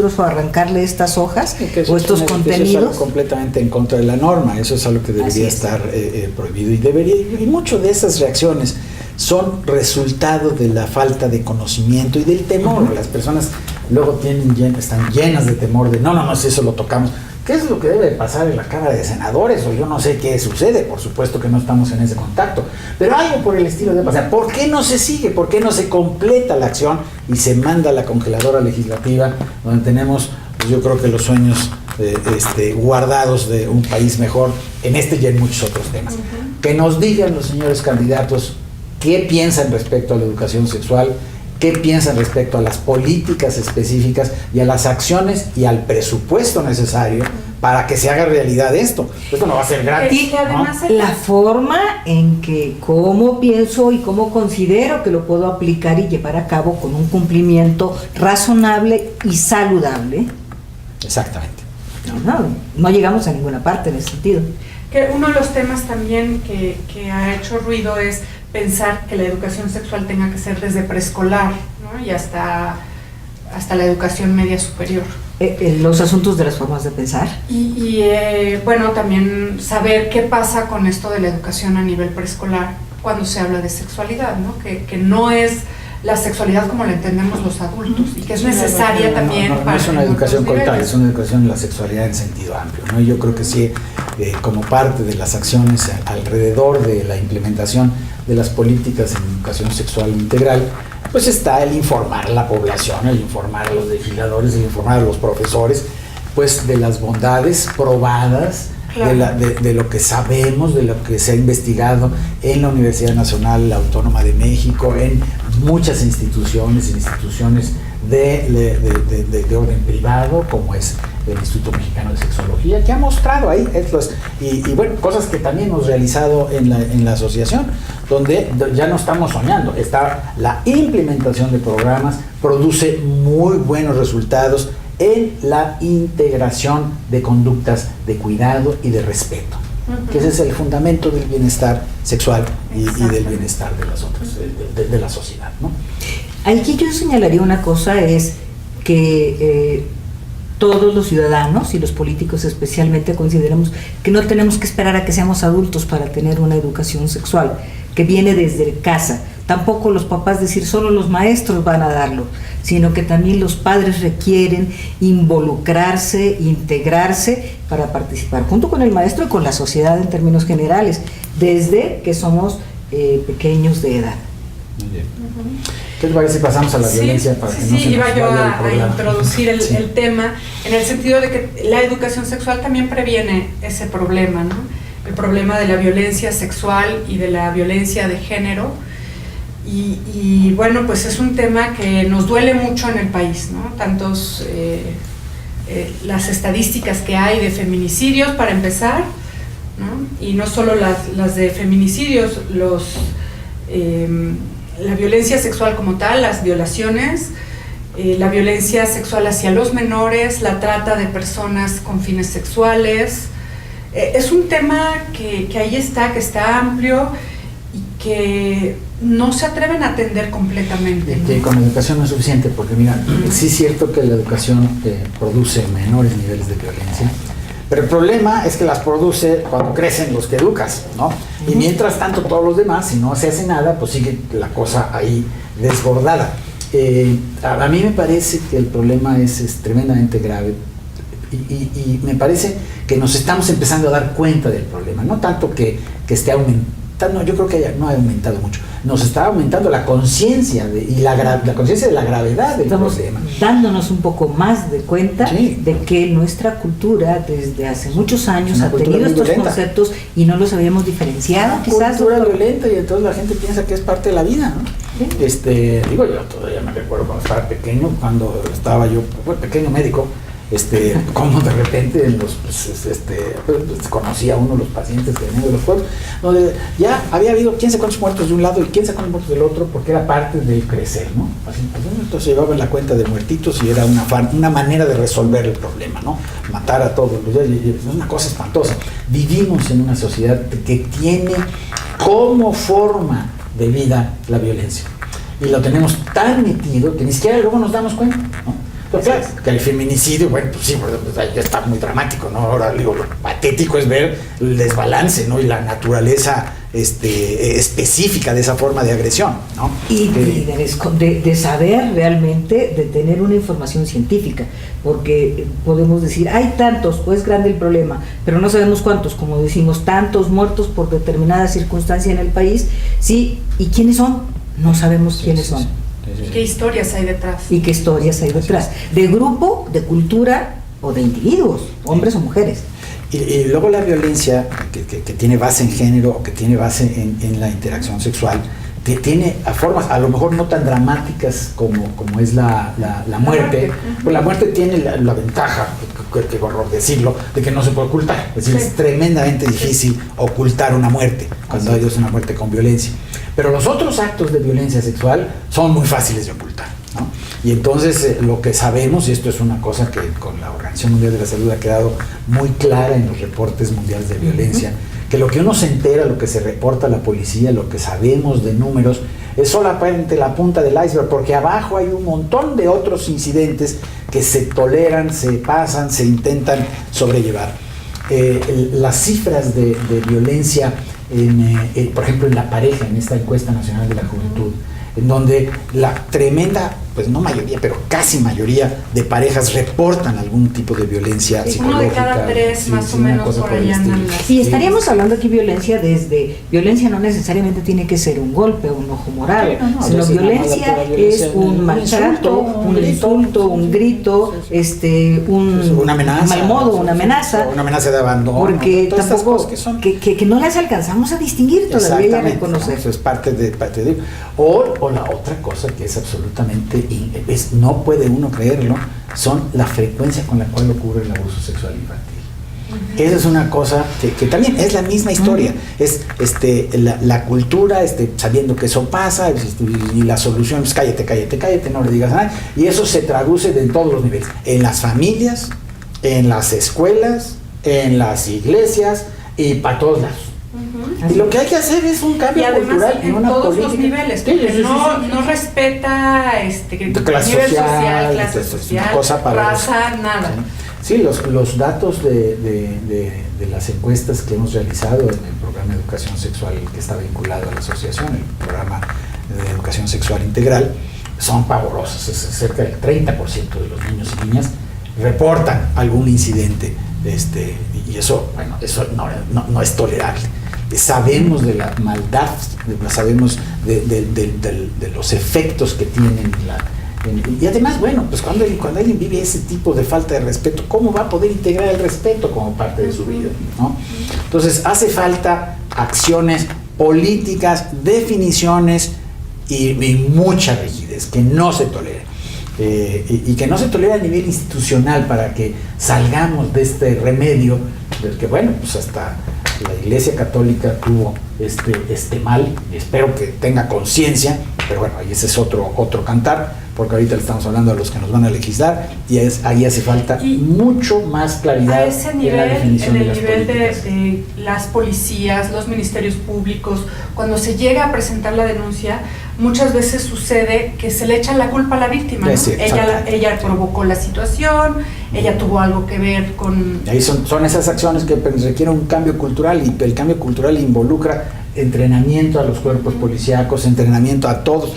o arrancarle estas hojas o estos contenidos. Eso es algo completamente en contra de la norma, eso es algo que debería estar prohibido y mucho de esas reacciones son resultado de la falta de conocimiento y del temor. Las personas luego están llenas de temor de no, si eso lo tocamos. ¿Qué es lo que debe pasar en la Cámara de Senadores? O yo no sé qué sucede, por supuesto que no estamos en ese contacto, pero algo por el estilo debe pasar. ¿Por qué no se sigue? ¿Por qué no se completa la acción y se manda a la congeladora legislativa donde tenemos, pues yo creo que los sueños guardados de un país mejor en este y en muchos otros temas? Que nos digan los señores candidatos qué piensan respecto a la educación sexual, qué piensan respecto a las políticas específicas y a las acciones y al presupuesto necesario para que se haga realidad esto. Esto no va a ser gratis. Y además la forma en que cómo pienso y cómo considero que lo puedo aplicar y llevar a cabo con un cumplimiento razonable y saludable. Exactamente. No llegamos a ninguna parte en ese sentido. Que uno de los temas también que ha hecho ruido es pensar que la educación sexual tenga que ser desde preescolar, ¿no? Y hasta la educación media superior. Los asuntos de las formas de pensar. Bueno, también saber qué pasa con esto de la educación a nivel preescolar cuando se habla de sexualidad, ¿no? Que no es la sexualidad como la entendemos los adultos y que es necesaria también para... No es una educación coital, es una educación de la sexualidad en sentido amplio, ¿no? Y yo creo que sí, como parte de las acciones alrededor de la implementación de las políticas en educación sexual integral, pues está el informar a la población, el informar a los legisladores, el informar a los profesores, pues de las bondades probadas, claro, de lo que sabemos, de lo que se ha investigado en la Universidad Nacional Autónoma de México, en muchas instituciones de orden privado, como es el Instituto Mexicano de Sexología, que ha mostrado ahí y bueno, cosas que también hemos realizado en la asociación, donde ya no estamos soñando, está la implementación de programas, produce muy buenos resultados en la integración de conductas de cuidado y de respeto, que ese es el fundamento del bienestar sexual y del bienestar de las otras, de la sociedad, ¿no? Aquí yo señalaría una cosa, es que todos los ciudadanos y los políticos especialmente consideramos que no tenemos que esperar a que seamos adultos para tener una educación sexual, que viene desde casa. Tampoco los papás decir solo los maestros van a darlo, sino que también los padres requieren involucrarse, integrarse para participar junto con el maestro y con la sociedad en términos generales, desde que somos pequeños de edad. Muy bien. ¿Qué te parece si pasamos a la violencia? Para que no se nos iba yo vaya a introducir el tema, en el sentido de que la educación sexual también previene ese problema, ¿no? El problema de la violencia sexual y de la violencia de género. Y bueno, pues es un tema que nos duele mucho en el país, ¿no? Tantos las estadísticas que hay de feminicidios, para empezar, ¿no? Y no solo las de feminicidios, la violencia sexual como tal, las violaciones, la violencia sexual hacia los menores, la trata de personas con fines sexuales. Es un tema que ahí está, que está amplio y que no se atreven a atender completamente, ¿no? Que con la educación no es suficiente, porque mira, sí es cierto que la educación produce menores niveles de violencia, pero el problema es que las produce cuando crecen los que educas, ¿no? Y mientras tanto todos los demás, si no se hace nada, pues sigue la cosa ahí desbordada. A mí me parece que el problema es tremendamente grave y me parece que nos estamos empezando a dar cuenta del problema, no tanto que esté aumentando. No, yo creo que no ha aumentado mucho. Nos está aumentando la conciencia la conciencia de la gravedad del problema. Dándonos un poco más de cuenta, sí, de que nuestra cultura desde hace muchos años ha tenido estos conceptos y no los habíamos diferenciado. Una cultura violenta, y entonces la gente piensa que es parte de la vida, ¿no? Sí. Digo, yo todavía me recuerdo cuando estaba pequeño, pequeño médico, como de repente conocía a uno de los pacientes que venían de los pueblos, donde ya había habido quién sabe cuántos muertos de un lado y quién sabe cuántos muertos del otro, porque era parte del crecer, ¿no? Entonces llevaban la cuenta de muertitos y era una manera de resolver el problema, ¿no? Matar a todos. Es una cosa espantosa. Vivimos en una sociedad que tiene como forma de vida la violencia, y lo tenemos tan metido que ni siquiera luego nos damos cuenta, ¿no? Pero claro, que el feminicidio, bueno, pues sí, pues ya está muy dramático, ¿no? Ahora digo, lo patético es ver el desbalance, ¿no? Y la naturaleza específica de esa forma de agresión, ¿no? Y de saber realmente, de tener una información científica, porque podemos decir, hay tantos, o es grande el problema, pero no sabemos cuántos, como decimos, tantos muertos por determinada circunstancia en el país, sí, ¿y quiénes son? No sabemos quiénes son. ¿Y qué historias hay detrás? ¿Y qué historias hay detrás? De grupo, de cultura o de individuos, hombres o mujeres. Y luego la violencia que tiene base en género o que tiene base en la interacción sexual, tiene formas a lo mejor no tan dramáticas como es la muerte. Pues la muerte tiene la ventaja, que horror decirlo, de que no se puede ocultar. Es decir, es tremendamente difícil ocultar una muerte cuando hay una muerte con violencia. Pero los otros actos de violencia sexual son muy fáciles de ocultar, ¿no? Y entonces lo que sabemos, y esto es una cosa que con la Organización Mundial de la Salud ha quedado muy clara en los reportes mundiales de violencia, que lo que uno se entera, lo que se reporta a la policía, lo que sabemos de números, es solamente la punta del iceberg, porque abajo hay un montón de otros incidentes que se toleran, se pasan, se intentan sobrellevar. Las cifras de violencia, por ejemplo, en la pareja, en esta encuesta nacional de la juventud, en donde la tremenda, pues no mayoría, pero casi mayoría de parejas reportan algún tipo de violencia psicológica. Uno de cada tres, más o menos, por allá andan. Y estaríamos hablando aquí violencia violencia no necesariamente tiene que ser un golpe o un ojo morado, sino violencia es un maltrato, un insulto, un grito, una amenaza, un mal modo, una amenaza de abandono, porque tampoco que no las alcanzamos a distinguir todavía y a reconocer. Eso es parte de o la otra cosa que es absolutamente no puede uno creerlo, son la frecuencia con la cual ocurre el abuso sexual infantil. Esa es una cosa que también es la misma historia, es la cultura, sabiendo que eso pasa, y la solución es cállate, no le digas nada, y eso se traduce en todos los niveles, en las familias, en las escuelas, en las iglesias y para todos lados. Y lo que hay que hacer es un cambio cultural en una todos política. los niveles, porque no respeta clase social, raza, nada. Sí, los datos de las encuestas que hemos realizado en el programa de educación sexual que está vinculado a la asociación, el programa de educación sexual integral, son pavorosos. Cerca del 30% de los niños y niñas reportan algún incidente, y eso, bueno, eso no es tolerable. Sabemos de la maldad, sabemos de los efectos que tienen y además, bueno, pues cuando alguien vive ese tipo de falta de respeto, ¿cómo va a poder integrar el respeto como parte de su vida, ¿no? Entonces hace falta acciones políticas, definiciones y mucha rigidez, que no se tolere. Y que no se tolera a nivel institucional, para que salgamos de este remedio del que, bueno, pues hasta la Iglesia Católica tuvo este mal, y espero que tenga conciencia, pero bueno, ahí ese es otro cantar, porque ahorita le estamos hablando a los que nos van a legislar, y ahí hace falta mucho más claridad a ese nivel, en la definición en el de las nivel políticas. de las policías, los ministerios públicos, cuando se llega a presentar la denuncia, muchas veces sucede que se le echa la culpa a la víctima, ¿no? Sí, ella provocó la situación, ella tuvo algo que ver con... Ahí son esas acciones que requieren un cambio cultural, y el cambio cultural involucra entrenamiento a los cuerpos policíacos, entrenamiento a todos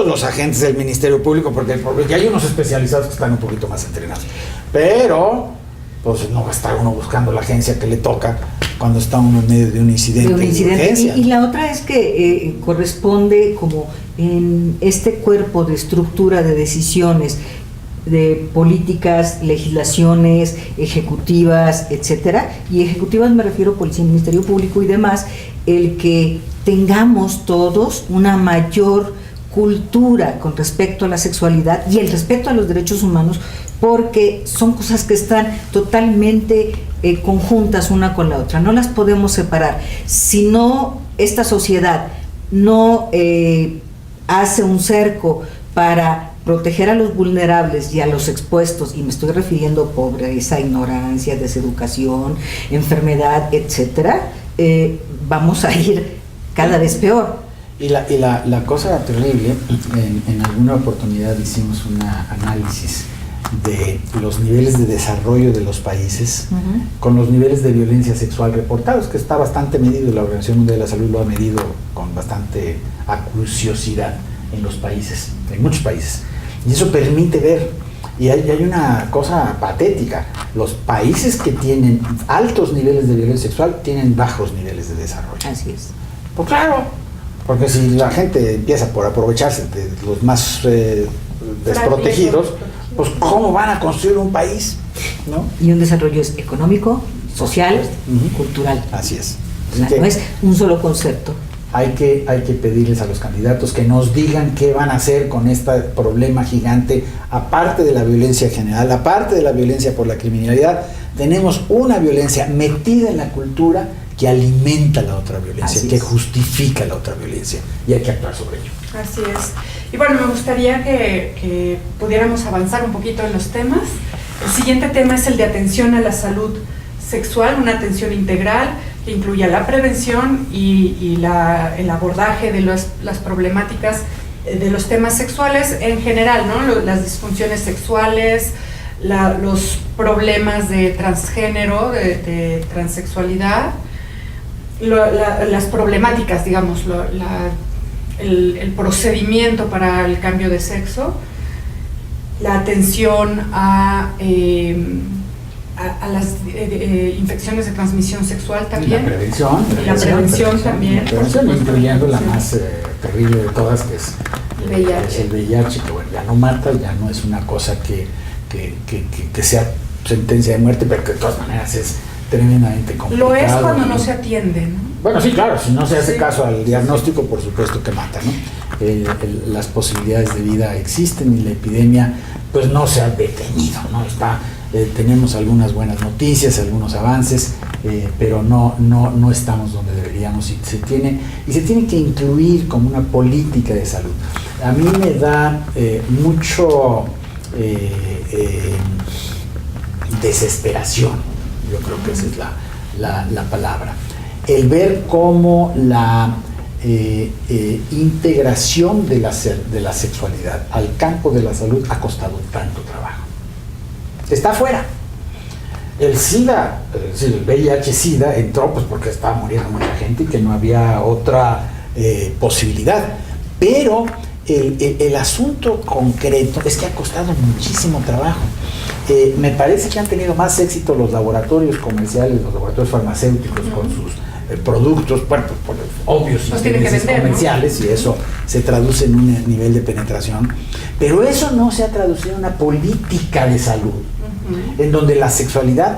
los agentes del Ministerio Público, porque ya hay unos especializados que están un poquito más entrenados, pero pues no va a estar uno buscando la agencia que le toca cuando está uno en medio de un incidente. Y la otra es que corresponde como en este cuerpo de estructura de decisiones, de políticas, legislaciones, ejecutivas, etcétera, y ejecutivas me refiero a Policía, Ministerio Público y demás, el que tengamos todos una mayor cultura con respecto a la sexualidad y el respeto a los derechos humanos, porque son cosas que están totalmente conjuntas una con la otra, no las podemos separar. Si no, esta sociedad no hace un cerco para proteger a los vulnerables y a los expuestos, y me estoy refiriendo a pobreza, ignorancia, deseducación, enfermedad, etcétera, vamos a ir cada vez peor. Y la cosa terrible, en alguna oportunidad hicimos un análisis de los niveles de desarrollo de los países con los niveles de violencia sexual reportados, que está bastante medido, la Organización Mundial de la Salud lo ha medido con bastante acuciosidad en los países, en muchos países. Y eso permite ver, y hay una cosa patética, los países que tienen altos niveles de violencia sexual tienen bajos niveles de desarrollo. Así es. Pues claro, porque si la gente empieza por aprovecharse de los más desprotegidos, pues ¿cómo van a construir un país? ¿No? Y un desarrollo es económico, social, cultural. Así es. No es un solo concepto. Hay que pedirles a los candidatos que nos digan qué van a hacer con este problema gigante, aparte de la violencia general, aparte de la violencia por la criminalidad. Tenemos una violencia metida en la cultura que alimenta la otra violencia, que justifica la otra violencia, y hay que actuar sobre ello. Así es. Y bueno, me gustaría que pudiéramos avanzar un poquito en los temas. El siguiente tema es el de atención a la salud sexual, una atención integral que incluya la prevención y el abordaje de las problemáticas de los temas sexuales en general, ¿no? Las disfunciones sexuales, los problemas de transgénero, de transexualidad, las problemáticas, digamos, el procedimiento para el cambio de sexo, la atención a las infecciones de transmisión sexual también. La prevención también. La prevención, incluyendo la más terrible de todas, que es el VIH, que bueno, ya no mata, ya no es una cosa que sea sentencia de muerte, pero que de todas maneras es tremendamente complicado. Lo es cuando no se atiende, ¿no? Bueno, sí, claro, si no se hace caso al diagnóstico, por supuesto que mata, ¿no? Las posibilidades de vida existen y la epidemia pues no se ha detenido, ¿no? Tenemos algunas buenas noticias, algunos avances, pero no estamos donde deberíamos, y se tiene que incluir como una política de salud. A mí me da mucho desesperación, yo creo que esa es la palabra, el ver cómo la integración de la sexualidad al campo de la salud ha costado tanto trabajo. Está afuera. El SIDA, el VIH-SIDA entró pues porque estaba muriendo mucha gente y que no había otra posibilidad, pero el asunto concreto es que ha costado muchísimo trabajo. Me parece que han tenido más éxito los laboratorios comerciales, los laboratorios farmacéuticos con sus productos, bueno, por obvios intereses comerciales, y eso se traduce en un nivel de penetración, pero eso no se ha traducido en una política de salud, en donde la sexualidad